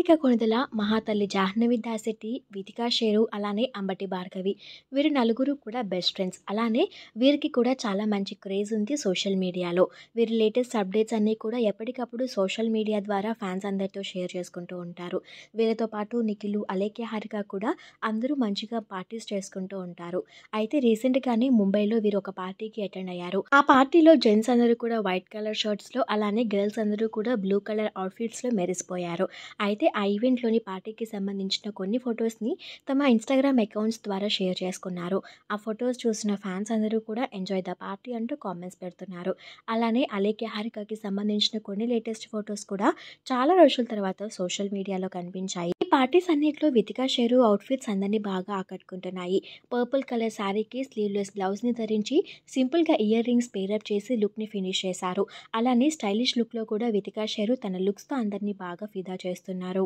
నిహారిక కొణిదెల, మహాతల్లి జాహ్నవి దాశెట్టి, వితికా షేరు, అలానే అంబటి భార్గవి. వీరు నలుగురు కూడా బెస్ట్ ఫ్రెండ్స్. అలానే వీరికి కూడా చాలా మంచి క్రేజ్ ఉంది సోషల్ మీడియాలో. వీరి లేటెస్ట్ అప్డేట్స్ అన్నీ కూడా ఎప్పటికప్పుడు సోషల్ మీడియా ద్వారా ఫ్యాన్స్ అందరితో షేర్ చేసుకుంటూ ఉంటారు. వీరితో పాటు నిఖిలు, అలేఖ్య హారిక కూడా అందరూ మంచిగా పార్టీస్ చేసుకుంటూ ఉంటారు. అయితే రీసెంట్‌గానే ముంబైలో వీరు ఒక పార్టీకి అటెండ్ అయ్యారు. ఆ పార్టీలో జెంట్స్ అందరూ కూడా వైట్ కలర్ షర్ట్స్‌లో, అలానే గర్ల్స్ అందరూ కూడా బ్లూ కలర్ అవుట్‌ఫిట్స్‌లో మెరిసిపోయారు. అయితే ఆ ఈవెంట్‌లోని పార్టీకి సంబంధించిన కొన్ని ఫొటోస్‌ని తమ ఇన్‌స్టాగ్రామ్ అకౌంట్స్ ద్వారా షేర్ చేసుకున్నారు. ఆ ఫొటోస్ చూసిన ఫ్యాన్స్ అందరూ కూడా ఎంజాయ్ ద పార్టీ అంటూ కామెంట్స్ పెడుతున్నారు. అలానే అలేఖ్య హారికకి సంబంధించిన కొన్ని లేటెస్ట్ ఫొటోస్ కూడా చాలా రోజుల తర్వాత సోషల్ మీడియాలో కనిపించాయి. ఈ పార్టీస్ అన్నిట్లో వితికా షేరు అవుట్‌ఫిట్స్ అందరిని బాగా ఆకట్టుకుంటున్నాయి. పర్పుల్ కలర్ శారీకి స్లీవ్‌లెస్ బ్లౌజ్‌ని ధరించి సింపుల్‌గా ఇయర్ రింగ్స్ పేరప్ చేసి లుక్‌ని ఫినిష్ చేశారు. అలానే స్టైలిష్ లుక్‌లో కూడా వితికా షేరు తన లుక్స్‌తో అందరిని బాగా ఫిదా చేస్తున్నారు.